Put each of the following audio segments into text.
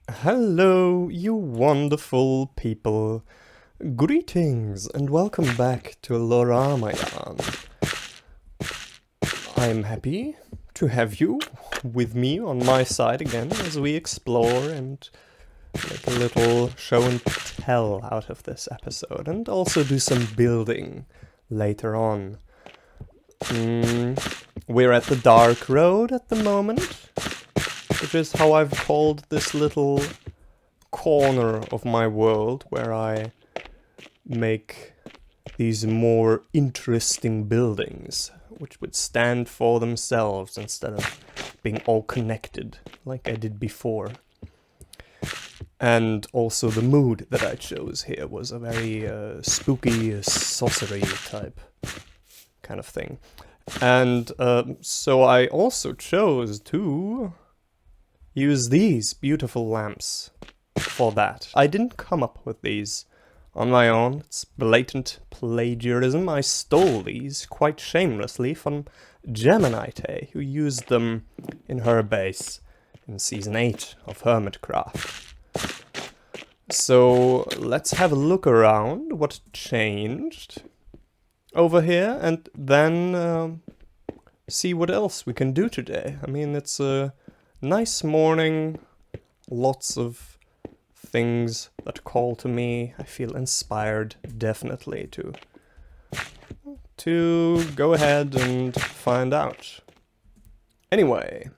Hello, you wonderful people. Greetings and welcome back to Loramayan. I'm happy to have you with me on my side again as we explore and make a little show and tell out of this episode and also do some building later on. We're at the Dark Road at the moment, which is how I've called this little corner of my world where I make these more interesting buildings, which would stand for themselves instead of being all connected like I did before. And also the mood that I chose here was a very spooky, sorcery type kind of thing. And so I also chose to use these beautiful lamps for that. I didn't come up with these on my own. It's blatant plagiarism. I stole these quite shamelessly from Geminite, who used them in her base in Season 8 of Hermitcraft. So let's have a look around what changed over here and then see what else we can do today. I mean, it's a nice morning, lots of things that call to me. I feel inspired, definitely, to go ahead and find out. Anyway,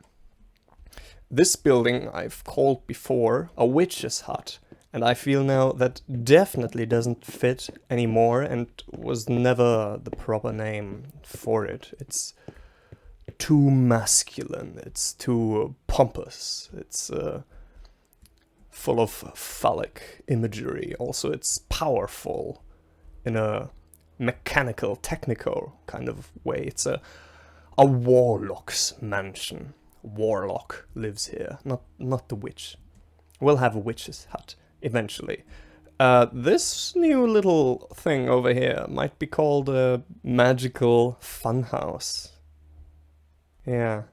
this building I've called before a witch's hut, and I feel now that definitely doesn't fit anymore and was never the proper name for it. It's too masculine, it's too pompous, it's full of phallic imagery. Also, it's powerful in a mechanical, technical kind of way. It's a warlock's mansion. Warlock lives here, not the witch. We'll have a witch's hut eventually. This new little thing over here might be called a magical funhouse. Yeah.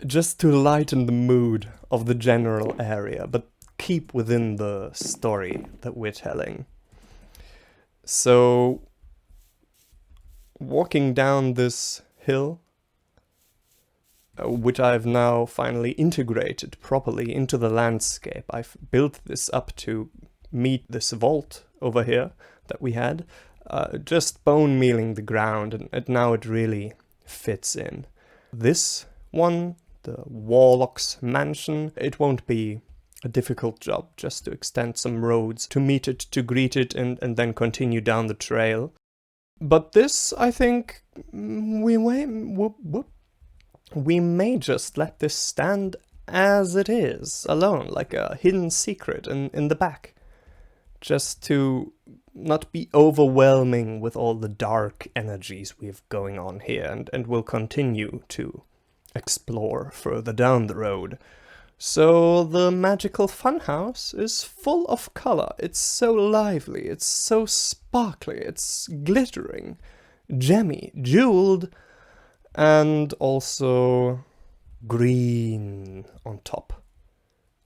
Just to lighten the mood of the general area, but keep within the story that we're telling. So, walking down this hill, which I've now finally integrated properly into the landscape. I've built this up to meet this vault over here that we had, just bone mealing the ground, and now it really fits in. This one, the Warlock's Mansion, it won't be a difficult job just to extend some roads to meet it, to greet it, and then continue down the trail. But this, I think, we may just let this stand as it is, alone, like a hidden secret in the back. Just to not be overwhelming with all the dark energies we have going on here, and we'll continue to explore further down the road. So the magical funhouse is full of color. It's so lively, it's so sparkly, it's glittering, gemmy, jeweled, and also green on top.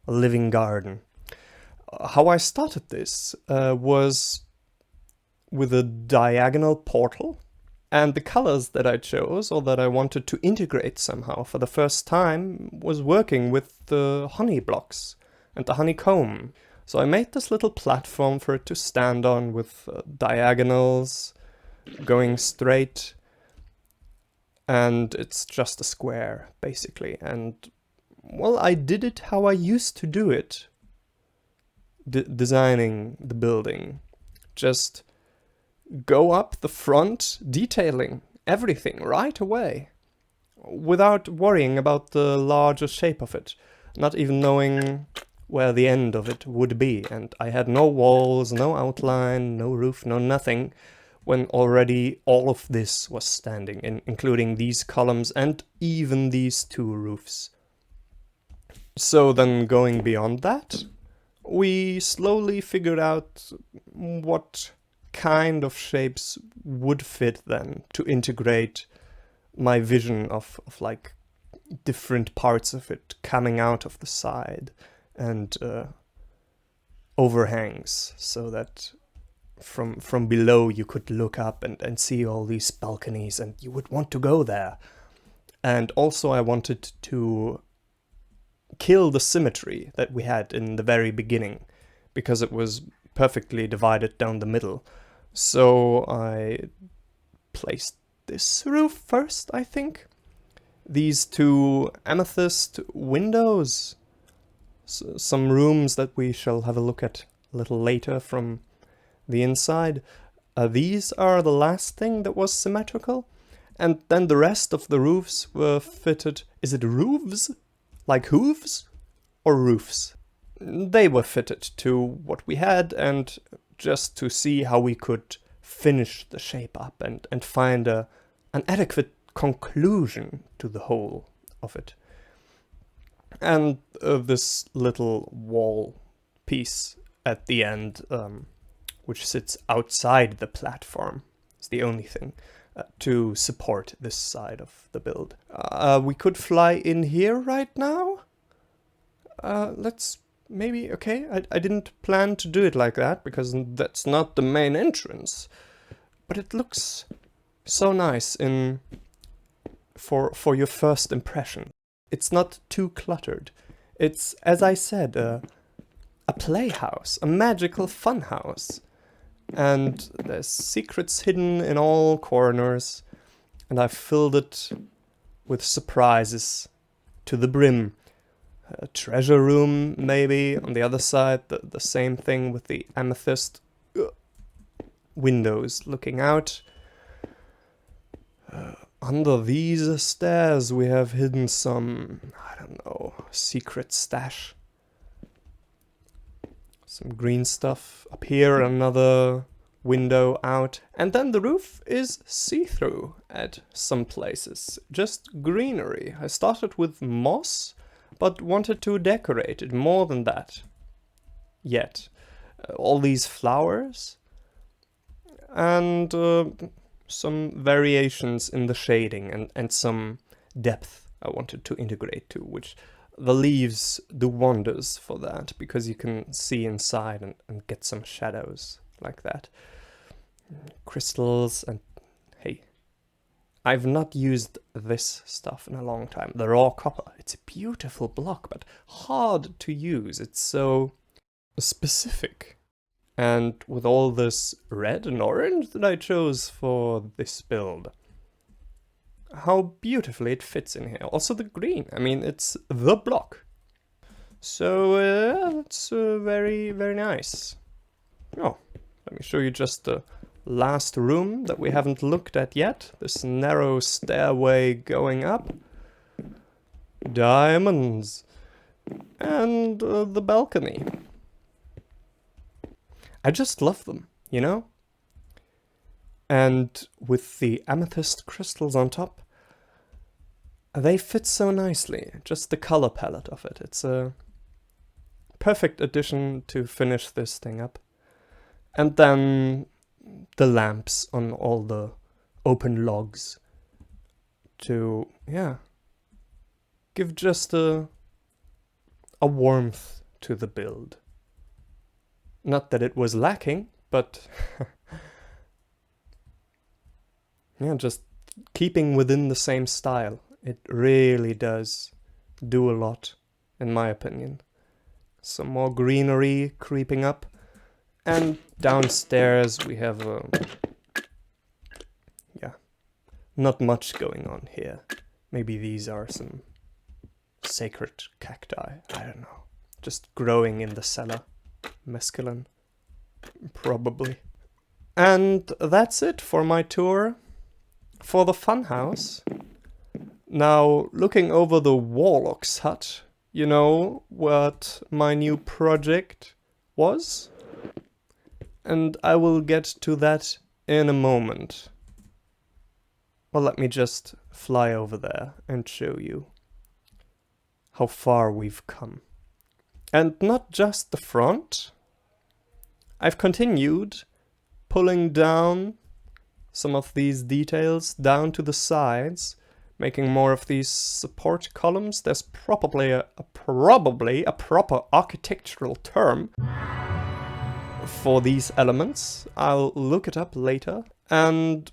A living garden. How I started this was with a diagonal portal, and the colors that I chose, or that I wanted to integrate somehow for the first time, was working with the honey blocks and the honeycomb. So I made this little platform for it to stand on with diagonals going straight, and it's just a square, basically. And, well, I did it how I used to do it, designing the building. Just go up the front, detailing everything right away, without worrying about the larger shape of it, not even knowing where the end of it would be. And I had no walls, no outline, no roof, no nothing, when already all of this was standing, including these columns and even these two roofs. So then, going beyond that, we slowly figured out what kind of shapes would fit then to integrate my vision of like different parts of it coming out of the side and overhangs, so that from below you could look up and see all these balconies, and you would want to go there. And also I wanted to kill the symmetry that we had in the very beginning, because it was perfectly divided down the middle. So I placed this roof first, I think. These two amethyst windows. Some rooms that we shall have a look at a little later from the inside. These are the last thing that was symmetrical. And then the rest of the roofs were fitted. Is it roofs? Like hooves? Or roofs? They were fitted to what we had, and just to see how we could finish the shape up and find an adequate conclusion to the whole of it. And this little wall piece at the end, which sits outside the platform, is the only thing to support this side of the build. We could fly in here right now. Let's maybe, okay, I didn't plan to do it like that, because that's not the main entrance. But it looks so nice for your first impression. It's not too cluttered. It's, as I said, a playhouse, a magical fun house. And there's secrets hidden in all corners, and I've filled it with surprises to the brim. A treasure room, maybe, on the other side, the same thing with the amethyst windows looking out. Under these stairs we have hidden some, I don't know, secret stash. Some green stuff. Up here, another window out. And then the roof is see-through at some places. Just greenery. I started with moss, but wanted to decorate it more than that. Yet. All these flowers. And some variations in the shading and some depth I wanted to integrate to, which the leaves do wonders for that, because you can see inside and get some shadows like that. Crystals, and hey, I've not used this stuff in a long time. The raw copper. It's a beautiful block, but hard to use. It's so specific. And with all this red and orange that I chose for this build, how beautifully it fits in here. Also the green, I mean, it's the block. So that's very, very nice. Oh, let me show you just the last room that we haven't looked at yet. This narrow stairway going up. Diamonds. And the balcony. I just love them, you know? And with the amethyst crystals on top, they fit so nicely. Just the color palette of it. It's a perfect addition to finish this thing up. And then the lamps on all the open logs to, yeah, give just a warmth to the build. Not that it was lacking, but yeah, just keeping within the same style. It really does do a lot, in my opinion. Some more greenery creeping up. And downstairs we have, yeah, not much going on here. Maybe these are some sacred cacti, I don't know. Just growing in the cellar. Mescaline, probably. And that's it for my tour for the funhouse. Now, looking over the warlock's hut, you know what my new project was? And I will get to that in a moment. Well, let me just fly over there and show you how far we've come. And not just the front. I've continued pulling down some of these details down to the sides, making more of these support columns. There's probably a proper architectural term for these elements. I'll look it up later, and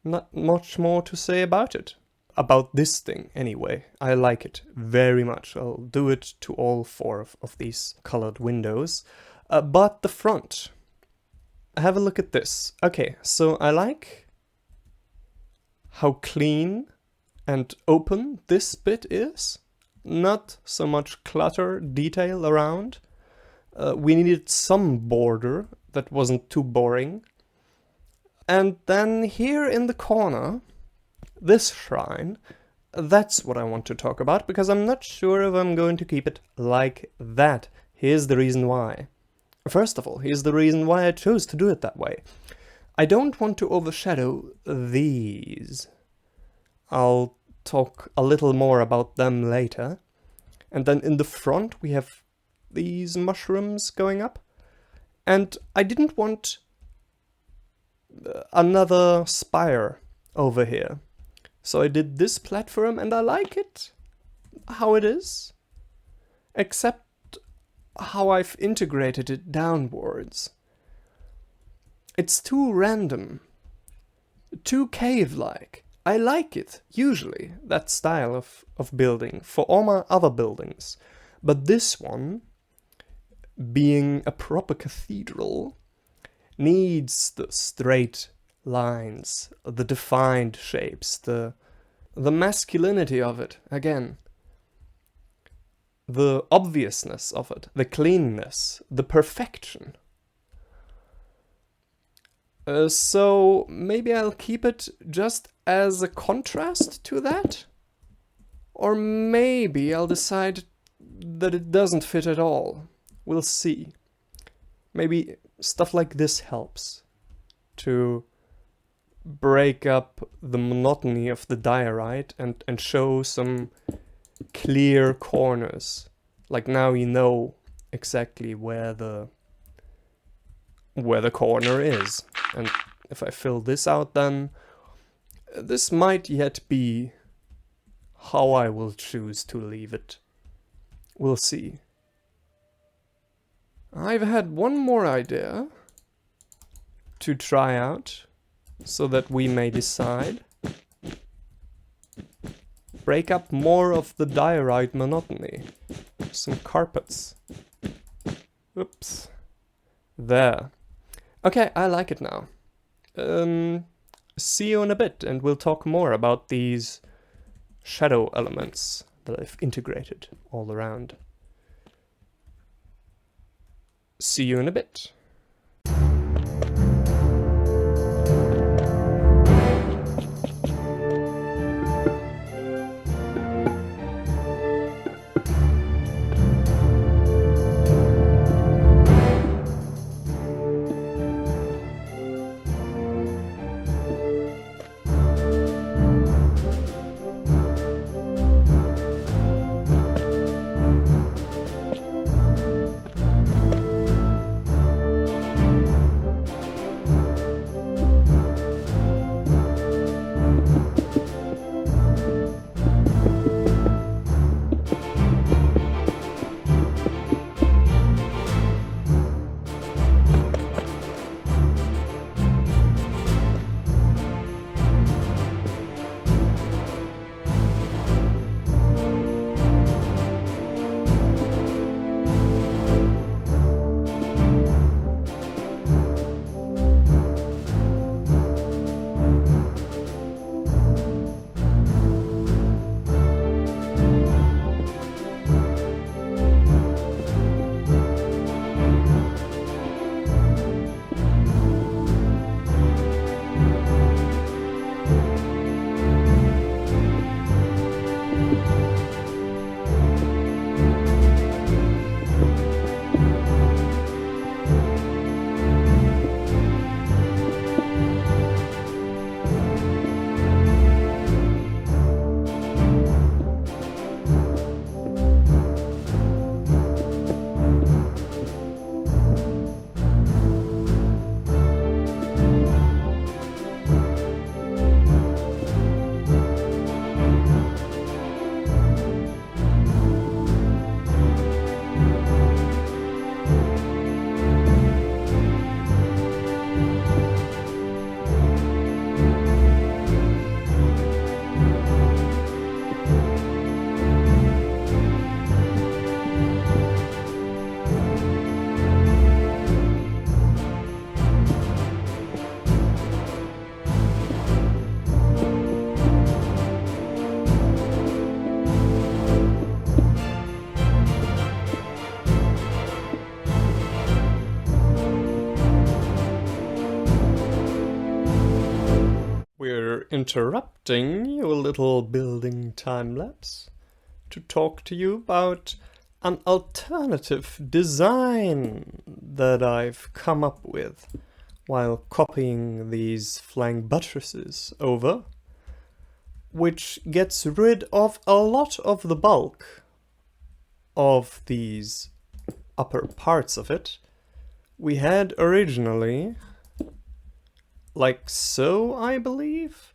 not much more to say about it. About this thing, anyway. I like it very much. I'll do it to all 4 of these colored windows. But the front. Have a look at this. Okay, so I like how clean and open this bit is. Not so much clutter, detail around. We needed some border that wasn't too boring. And then here in the corner, this shrine, that's what I want to talk about, because I'm not sure if I'm going to keep it like that. Here's the reason why. First of all, here's the reason why I chose to do it that way. I don't want to overshadow these. I'll talk a little more about them later. And then in the front we have these mushrooms going up. And I didn't want another spire over here. So I did this platform, and I like it how it is, except how I've integrated it downwards. It's too random, too cave-like. I like it, usually, that style of building, for all my other buildings. But this one, being a proper cathedral, needs the straight lines, the defined shapes, the masculinity of it, again. The obviousness of it, the cleanness, the perfection. So maybe I'll keep it just as a contrast to that? Or maybe I'll decide that it doesn't fit at all. We'll see. Maybe stuff like this helps to break up the monotony of the diorite and show some clear corners. Like now you know exactly where the corner is. And if I fill this out, then this might yet be how I will choose to leave it. We'll see. I've had one more idea to try out, so that we may decide. Break up more of the diorite monotony. Some carpets. Oops. There. Okay, I like it now. See you in a bit, and we'll talk more about these shadow elements that I've integrated all around. See you in a bit. interrupting your little building time-lapse to talk to you about an alternative design that I've come up with while copying these flying buttresses over, which gets rid of a lot of the bulk of these upper parts of it. We had originally, like so, I believe,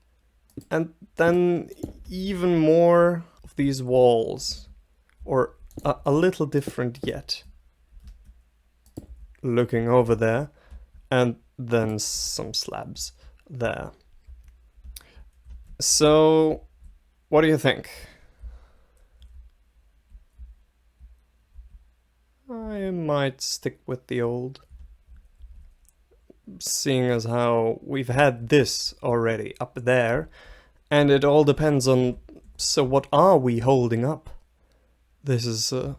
and then even more of these walls, or a little different yet. Looking over there, and then some slabs there. So, what do you think? I might stick with the old, seeing as how we've had this already up there, and it all depends on, so what are we holding up? This is a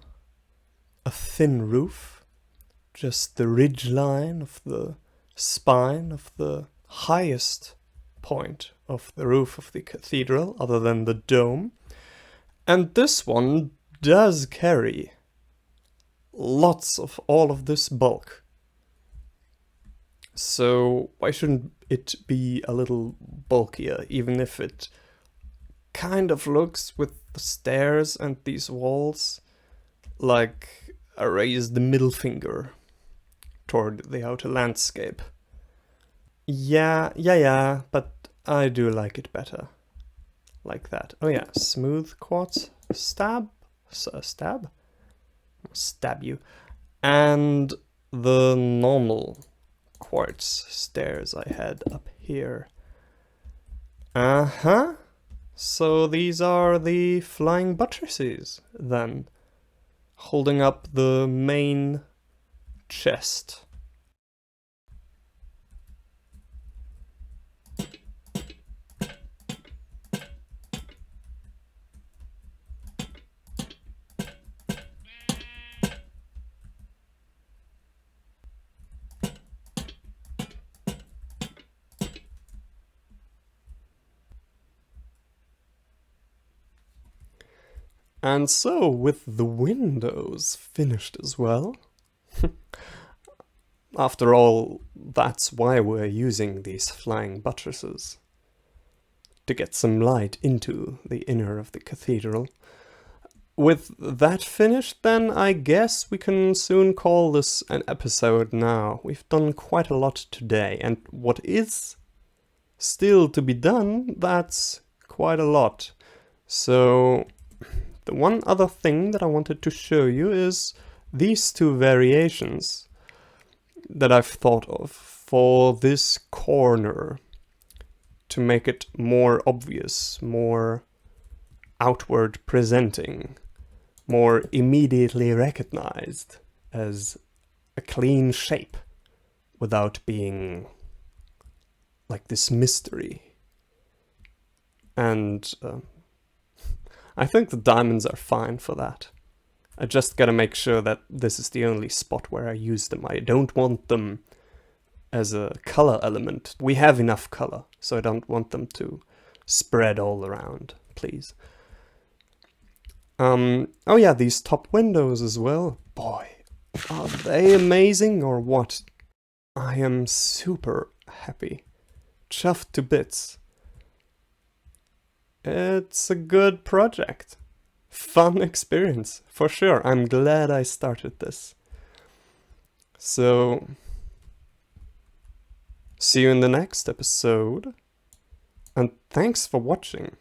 thin roof, just the ridge line of the spine of the highest point of the roof of the cathedral, other than the dome. And this one does carry lots of all of this bulk. So why shouldn't it be a little bulkier, even if it kind of looks with the stairs and these walls like a raised middle finger toward the outer landscape. Yeah, but I do like it better like that. Oh yeah, smooth quartz stab, stab you, and the normal quartz stairs I had up here. So these are the flying buttresses then, holding up the main chest. And so, with the windows finished as well, after all, that's why we're using these flying buttresses, to get some light into the inner of the cathedral. With that finished, then I guess we can soon call this an episode now. We've done quite a lot today, and what is still to be done, that's quite a lot. So the one other thing that I wanted to show you is these two variations that I've thought of for this corner to make it more obvious, more outward presenting, more immediately recognized as a clean shape without being like this mystery. And I think the diamonds are fine for that. I just gotta make sure that this is the only spot where I use them. I don't want them as a color element. We have enough color, so I don't want them to spread all around, please. Oh yeah, these top windows as well. Boy, are they amazing or what? I am super happy. Chuffed to bits. It's a good project. Fun experience, for sure. I'm glad I started this. So, see you in the next episode. And thanks for watching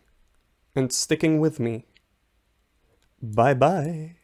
and sticking with me. Bye bye.